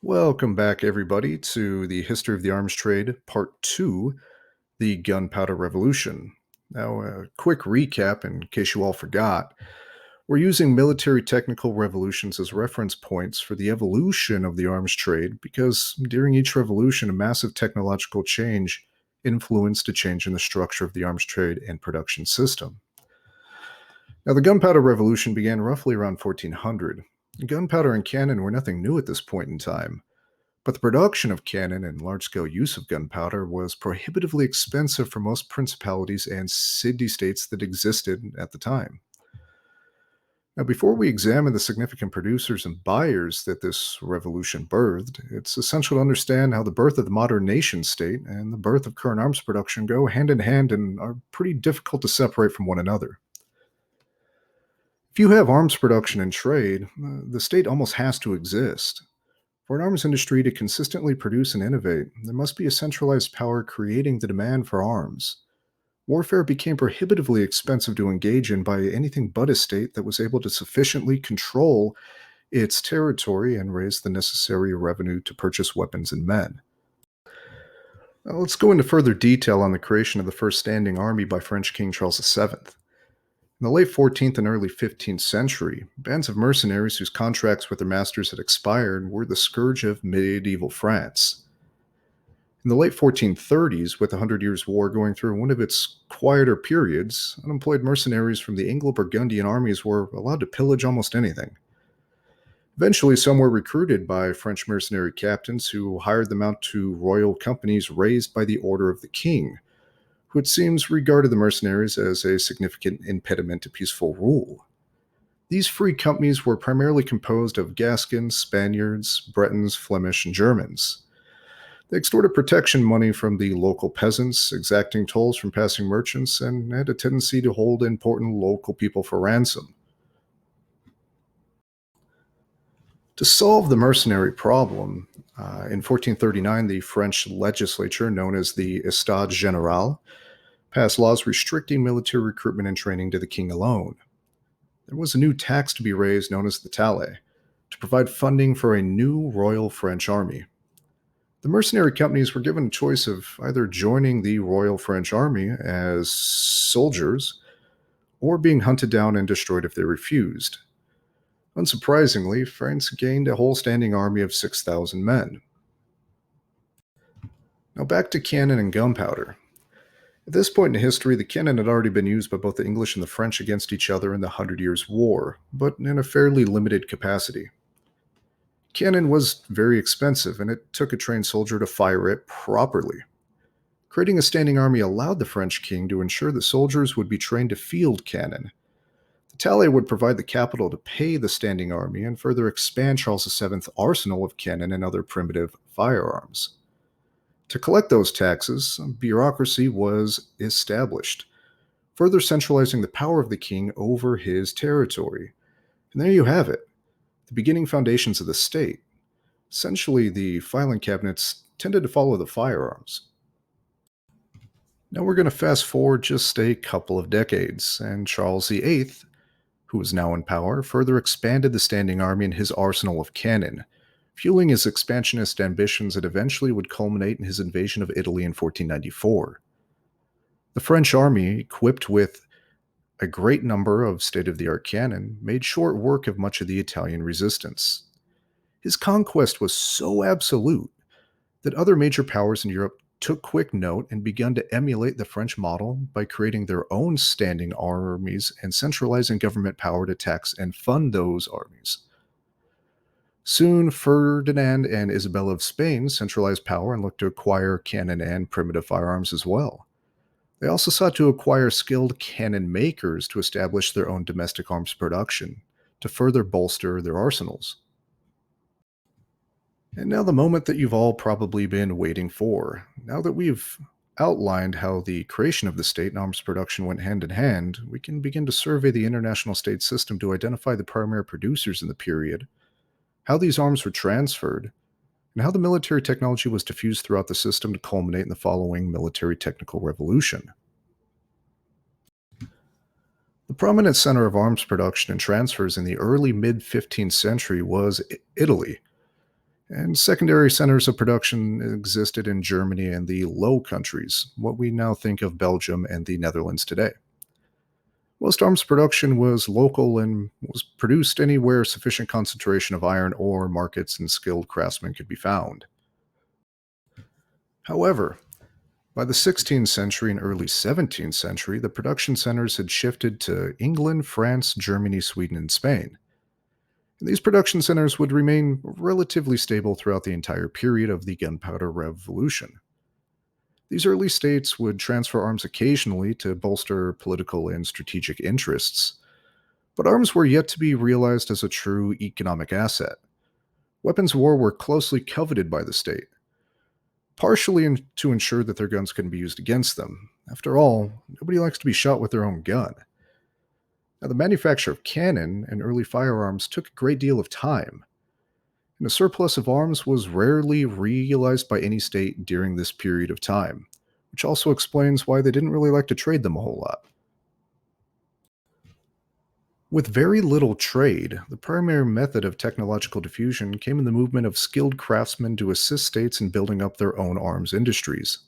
Welcome back, everybody, to the History of the Arms Trade, Part 2, the Gunpowder Revolution. Now, a quick recap in case you all forgot. We're using military technical revolutions as reference points for the evolution of the arms trade because during each revolution, a massive technological change influenced a change in the structure of the arms trade and production system. Now, the Gunpowder Revolution began roughly around 1400. Gunpowder and cannon were nothing new at this point in time. But the production of cannon and large-scale use of gunpowder was prohibitively expensive for most principalities and city-states that existed at the time. Now, before we examine the significant producers and buyers that this revolution birthed, it's essential to understand how the birth of the modern nation-state and the birth of current arms production go hand in hand and are pretty difficult to separate from one another. If you have arms production and trade, the state almost has to exist. For an arms industry to consistently produce and innovate, there must be a centralized power creating the demand for arms. Warfare became prohibitively expensive to engage in by anything but a state that was able to sufficiently control its territory and raise the necessary revenue to purchase weapons and men. Now, let's go into further detail on the creation of the first standing army by French King Charles VII. In the late 14th and early 15th century, bands of mercenaries whose contracts with their masters had expired were the scourge of medieval France. In the late 1430s, with the Hundred Years' War going through one of its quieter periods, unemployed mercenaries from the Anglo-Burgundian armies were allowed to pillage almost anything. Eventually, some were recruited by French mercenary captains who hired them out to royal companies raised by the order of the king, who it seems regarded the mercenaries as a significant impediment to peaceful rule. These free companies were primarily composed of Gascons, Spaniards, Bretons, Flemish, and Germans. They extorted protection money from the local peasants, exacting tolls from passing merchants, and had a tendency to hold important local people for ransom. To solve the mercenary problem, in 1439, the French legislature, known as the Estates Générales, passed laws restricting military recruitment and training to the king alone. There was a new tax to be raised known as the taille, to provide funding for a new Royal French army. The mercenary companies were given a choice of either joining the Royal French army as soldiers or being hunted down and destroyed if they refused. Unsurprisingly, France gained a whole standing army of 6,000 men. Now back to cannon and gunpowder. At this point in history, the cannon had already been used by both the English and the French against each other in the Hundred Years' War, but in a fairly limited capacity. Cannon was very expensive, and it took a trained soldier to fire it properly. Creating a standing army allowed the French king to ensure that soldiers would be trained to field cannon. The taille would provide the capital to pay the standing army and further expand Charles VII's arsenal of cannon and other primitive firearms. To collect those taxes, bureaucracy was established, further centralizing the power of the king over his territory. And there you have it, the beginning foundations of the state. Essentially, the filing cabinets tended to follow the firearms. Now we're going to fast forward just a couple of decades, and Charles VIII, who was now in power, further expanded the standing army and his arsenal of cannon, fueling his expansionist ambitions that eventually would culminate in his invasion of Italy in 1494. The French army, equipped with a great number of state-of-the-art cannon, made short work of much of the Italian resistance. His conquest was so absolute that other major powers in Europe took quick note and began to emulate the French model by creating their own standing armies and centralizing government power to tax and fund those armies. Soon, Ferdinand and Isabella of Spain centralized power and looked to acquire cannon and primitive firearms as well. They also sought to acquire skilled cannon makers to establish their own domestic arms production, to further bolster their arsenals. And now the moment that you've all probably been waiting for. Now that we've outlined how the creation of the state and arms production went hand in hand, we can begin to survey the international state system to identify the primary producers in the period, how these arms were transferred, and how the military technology was diffused throughout the system to culminate in the following military technical revolution. The prominent center of arms production and transfers in the early mid-15th century was Italy. And secondary centers of production existed in Germany and the Low Countries, what we now think of Belgium and the Netherlands today. Most arms production was local and was produced anywhere sufficient concentration of iron ore, markets, and skilled craftsmen could be found. However, by the 16th century and early 17th century, the production centers had shifted to England, France, Germany, Sweden, and Spain. And these production centers would remain relatively stable throughout the entire period of the Gunpowder Revolution. These early states would transfer arms occasionally to bolster political and strategic interests, but arms were yet to be realized as a true economic asset. Weapons of war were closely coveted by the state, partially to ensure that their guns couldn't be used against them. After all, nobody likes to be shot with their own gun. Now, the manufacture of cannon and early firearms took a great deal of time, and a surplus of arms was rarely realized by any state during this period of time, which also explains why they didn't really like to trade them a whole lot. With very little trade, the primary method of technological diffusion came in the movement of skilled craftsmen to assist states in building up their own arms industries.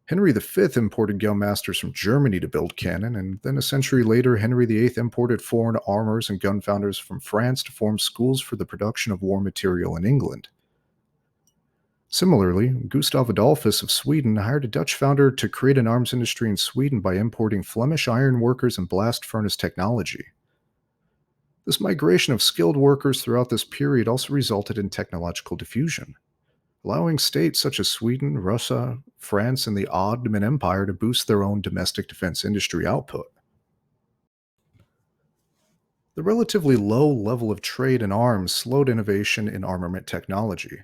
Henry V imported gun masters from Germany to build cannon, and then a century later, Henry VIII imported foreign armors and gun founders from France to form schools for the production of war material in England. Similarly, Gustav Adolphus of Sweden hired a Dutch founder to create an arms industry in Sweden by importing Flemish iron workers and blast furnace technology. This migration of skilled workers throughout this period also resulted in technological diffusion, allowing states such as Sweden, Russia, France, and the Ottoman Empire to boost their own domestic defense industry output. The relatively low level of trade in arms slowed innovation in armament technology.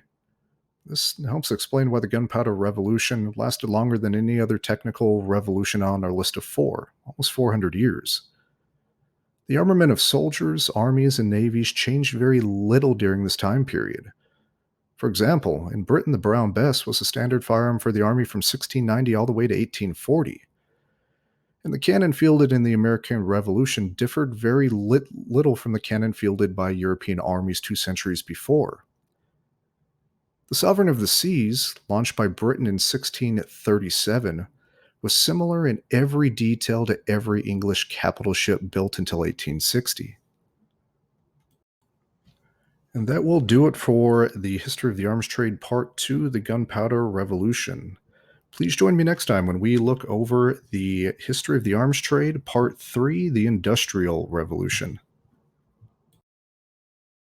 This helps explain why the gunpowder revolution lasted longer than any other technical revolution on our list of four, almost 400 years. The armament of soldiers, armies, and navies changed very little during this time period. For example, in Britain, the Brown Bess was the standard firearm for the army from 1690 all the way to 1840. And the cannon fielded in the American Revolution differed very little from the cannon fielded by European armies 2 centuries before. The Sovereign of the Seas, launched by Britain in 1637, was similar in every detail to every English capital ship built until 1860. And that will do it for the History of the Arms Trade Part 2, the Gunpowder Revolution. Please join me next time when we look over the History of the Arms Trade Part 3, the Industrial Revolution.